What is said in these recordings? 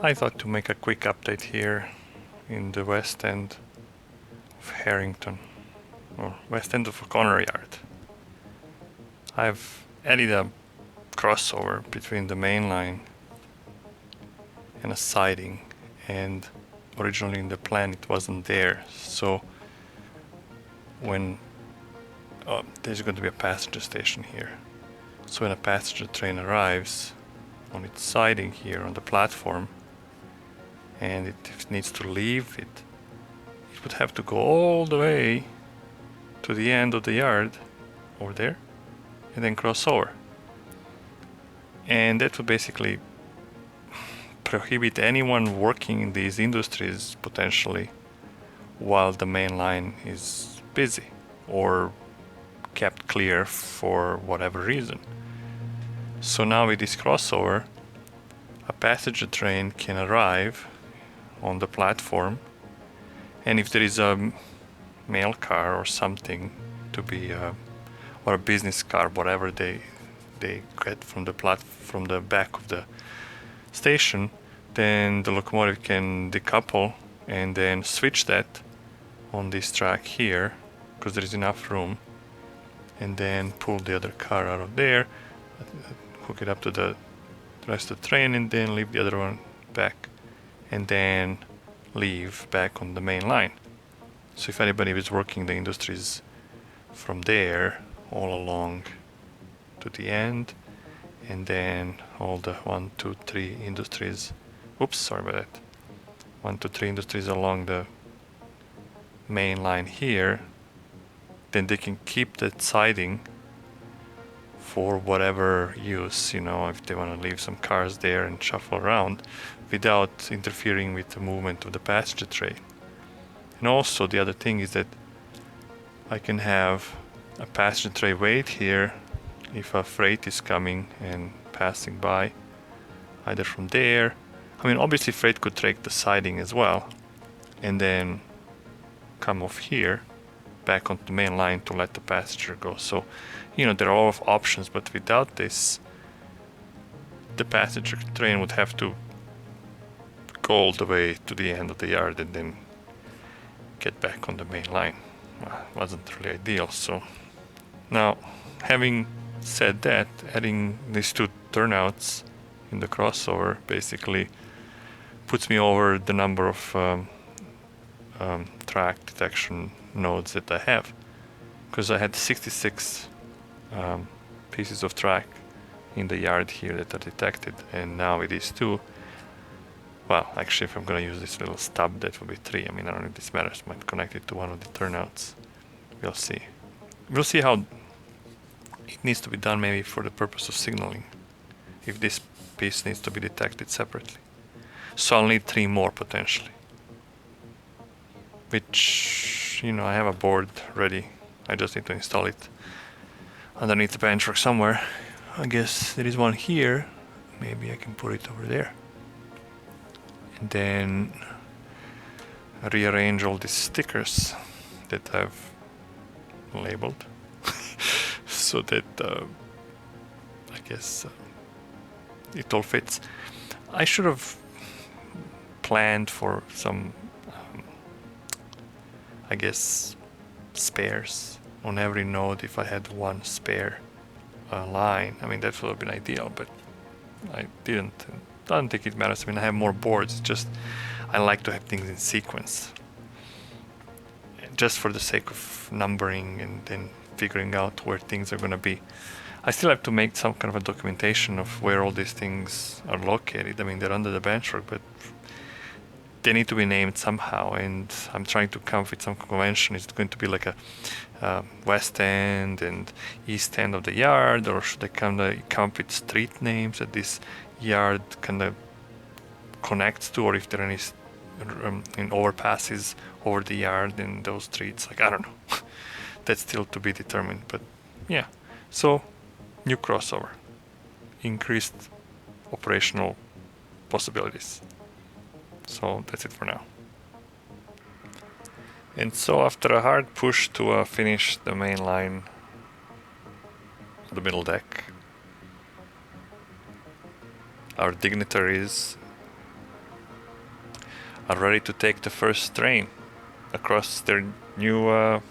I thought to make a quick update here in the west end of Harrington, or west end of O'Connor Yard. I've added a crossover between the main line and a siding, and originally in the plan it wasn't there, so when there's going to be a passenger station here, so when a passenger train arrives on its siding here on the platform and if it needs to leave, it would have to go all the way to the end of the yard over there and then cross over, and that would basically prohibit anyone working in these industries potentially while the main line is busy or kept clear for whatever reason. So now with this crossover, a passenger train can arrive on the platform, and if there is a mail car or something to be or a business car, whatever they get from the back of the station, then the locomotive can decouple and then switch that on this track here because there is enough room, and then pull the other car out of there, hook it up to the rest of the train, and then leave the other one back, and then leave back on the main line. So if anybody is working the industries from there all along to the end, and then all the 1, 2, 3 industries, oops, sorry about that, 1, 2, 3 industries along the main line here, then they can keep that siding for whatever use, if they want to leave some cars there and shuffle around without interfering with the movement of the passenger train. And also the other thing is that I can have a passenger train wait here if a freight is coming and passing by, either from there. I mean, obviously freight could take the siding as well and then come off here back onto the main line to let the passenger go. So, there are a lot of options, but without this, the passenger train would have to go all the way to the end of the yard and then get back on the main line. Wasn't really ideal. So now, having said that, adding these two turnouts in the crossover basically puts me over the number of track detection nodes that I have, because I had 66 pieces of track in the yard here that are detected, and now it is 2. Well, actually, if I'm going to use this little stub, that will be 3. I mean, I don't know if this matters. Might connect it to one of the turnouts. We'll see. We'll see how it needs to be done, maybe for the purpose of signaling, if this piece needs to be detected separately. So I'll need 3 more potentially, which, I have a board ready. I just need to install it underneath the bench or somewhere. I guess there is one here. Maybe I can put it over there. And then rearrange all these stickers that I've labeled so that I guess it all fits. I should have planned for some I guess spares on every node if I had one spare line. I mean, that would have been ideal, but I didn't. I don't think it matters. I mean, I have more boards. It's just I like to have things in sequence, just for the sake of numbering and then figuring out where things are going to be. I still have to make some kind of a documentation of where all these things are located. I mean, they're under the benchwork, but they need to be named somehow, and I'm trying to come up with some convention. Is it going to be like a west end and east end of the yard, or should I come up with street names that this yard kind of connects to, or if there are any overpasses over the yard in those streets? Like, I don't know. That's still to be determined, but yeah. So, new crossover, increased operational possibilities. So that's it for now. And so after a hard push to finish the main line, the middle deck, our dignitaries are ready to take the first train across their new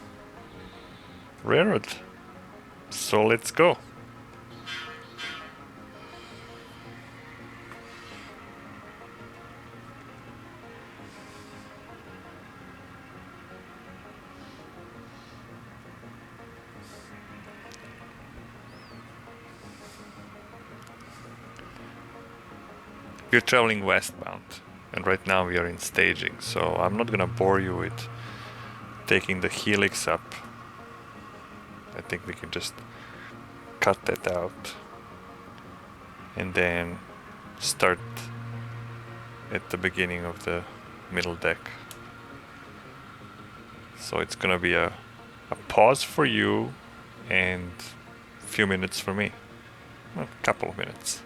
railroad. So let's go. We're traveling westbound, and right now we are in staging, so I'm not gonna bore you with taking the helix up. I think we can just cut that out and then start at the beginning of the middle deck. So it's gonna be a pause for you and a few minutes for me. Well, a couple of minutes.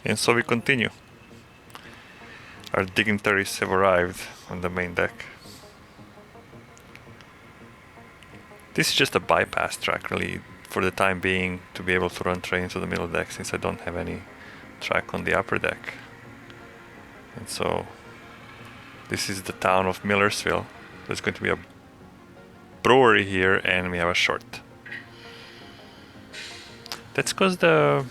And so we continue. Our dignitaries have arrived on the main deck. This is just a bypass track, really, for the time being, to be able to run trains to the middle deck, since I don't have any track on the upper deck. And so this is the town of Millersville. There's going to be a brewery here, and we have a short. That's because the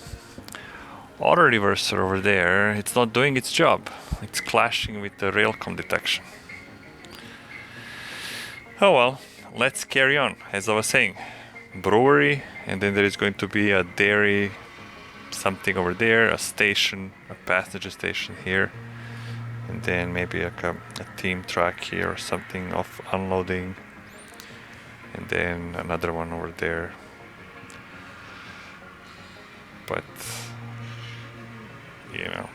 auto reverser over there, it's not doing its job. It's clashing with the railcom detection. Oh well, let's carry on. As I was saying, brewery, and then there is going to be a dairy, something over there, a station, a passenger station here, and then maybe like a team track here or something of unloading, and then another one over there. But you know,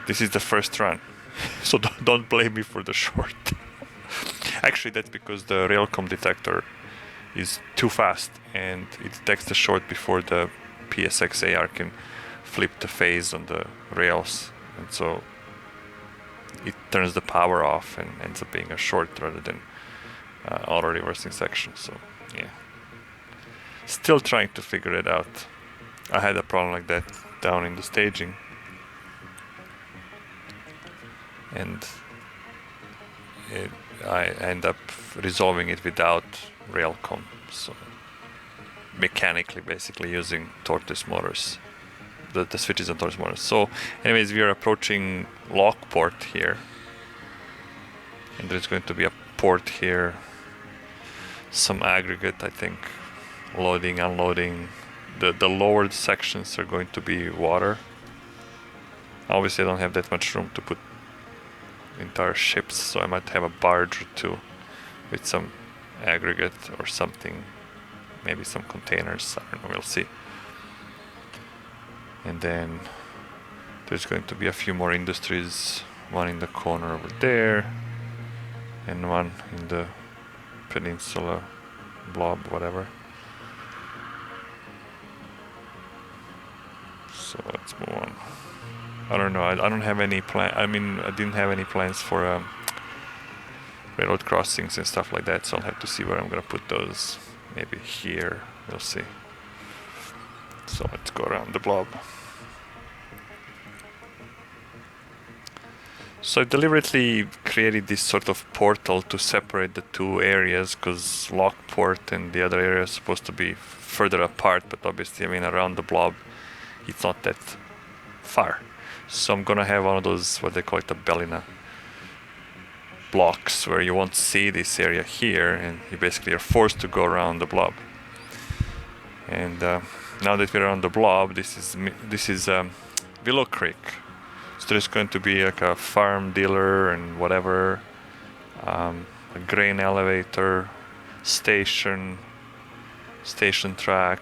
this is the first run, so don't blame me for the short. Actually, that's because the railcom detector is too fast, and it detects the short before the PSX AR can flip the phase on the rails, and so it turns the power off and ends up being a short rather than auto reversing section. So yeah, still trying to figure it out. I had a problem like that down in the staging, and I end up resolving it without railcom, so mechanically basically using tortoise motors, the switches on tortoise motors. So anyways, we are approaching Lockport here, and there's going to be a port here, some aggregate, I think, loading, unloading. The lowered sections are going to be water. Obviously I don't have that much room to put entire ships, so I might have a barge or two with some aggregate or something, maybe some containers, I don't know, we'll see. And then there's going to be a few more industries, one in the corner over there and one in the peninsula blob, whatever. So let's move on. I don't know, I don't have any plan. I mean, I didn't have any plans for railroad crossings and stuff like that, so I'll have to see where I'm gonna put those. Maybe here, we'll see. So let's go around the blob. So I deliberately created this sort of portal to separate the two areas, because Lockport and the other area is supposed to be further apart, but obviously, I mean, around the blob it's not that far. So I'm gonna have one of those, what they call it, the Bellina blocks, where you won't see this area here, and you basically are forced to go around the blob. And now that we're on the blob, this is Willow Creek. So there's going to be like a farm dealer and whatever, a grain elevator, station track,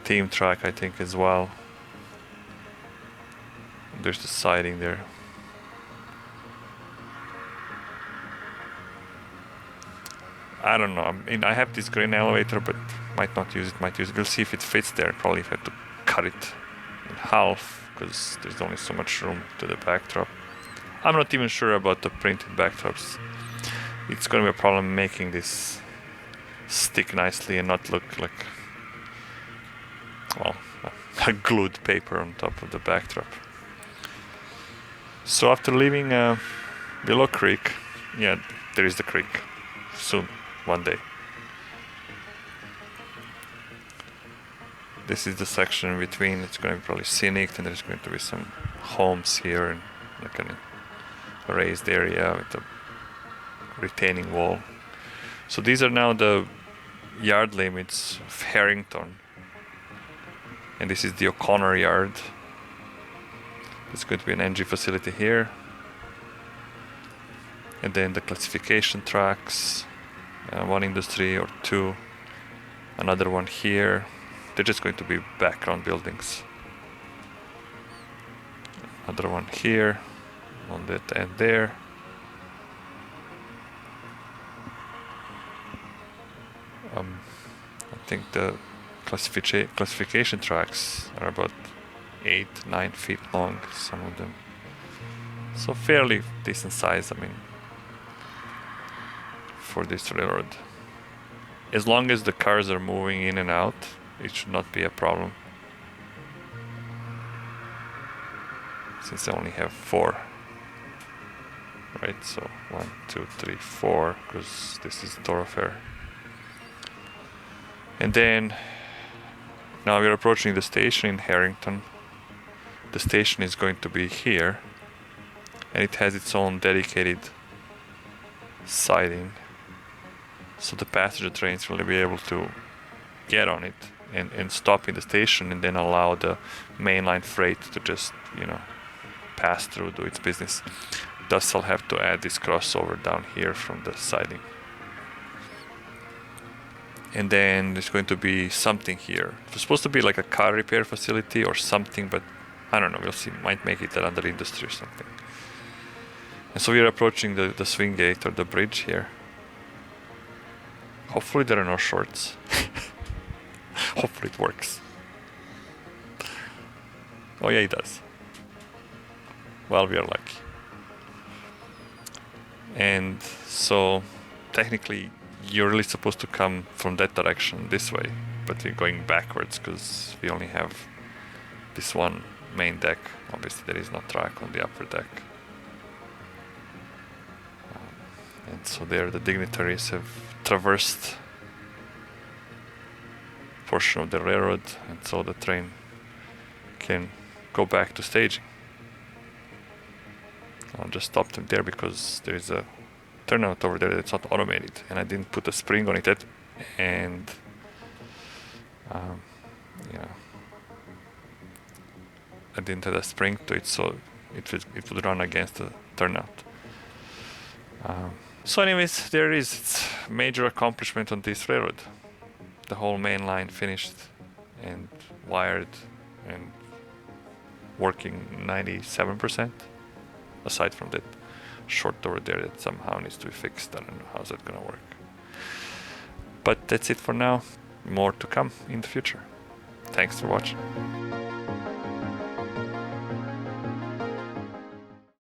team track, I think, as well. There's the siding there. I don't know. I mean, I have this grain elevator, but might not use it. Might use it. We'll see if it fits there. Probably if I have to cut it in half because there's only so much room to the backdrop. I'm not even sure about the printed backdrops. It's going to be a problem making this stick nicely and not look like, well, a glued paper on top of the backdrop. So after leaving Willow Creek, yeah, there is the creek soon, one day. This is the section in between. It's going to be probably scenic, and there's going to be some homes here and like a raised area with a retaining wall. So these are now the yard limits of Harrington, and this is the O'Connor yard. There's going to be an NG facility here, and then the classification tracks, one industry or two, another one here. They're just going to be background buildings. Another one here on that end there. I think the classification tracks are about 8-9 feet long, some of them. So fairly decent size, I mean, for this railroad. As long as the cars are moving in and out, it should not be a problem. Since I only have 4. Right, so 1, 2, 3, 4, because this is thoroughfare. And then now we're approaching the station in Harrington. The station is going to be here, and it has its own dedicated siding, so the passenger trains will be able to get on it and stop in the station, and then allow the mainline freight to just, pass through, do its business. Thus I'll have to add this crossover down here from the siding. And then there's going to be something here. It was supposed to be like a car repair facility or something, but I don't know, we'll see. Might make it another industry or something. And so we're approaching the swing gate or the bridge here. Hopefully there are no shorts. Hopefully it works. Oh yeah, it does. Well, we are lucky. And so technically you're really supposed to come from that direction this way, but we're going backwards because we only have this one main deck. Obviously there is no track on the upper deck. And so there the dignitaries have traversed a portion of the railroad, and so the train can go back to staging. I'll just stop them there because there is a turnout over there that's not automated, and I didn't put a spring on it yet, and I didn't have a spring to it, so it would run against the turnout. So anyways, there is its major accomplishment on this railroad. The whole main line finished and wired and working 97%, aside from that short over there that somehow needs to be fixed. I don't know how's that gonna work. But that's it for now. More to come in the future. Thanks for watching.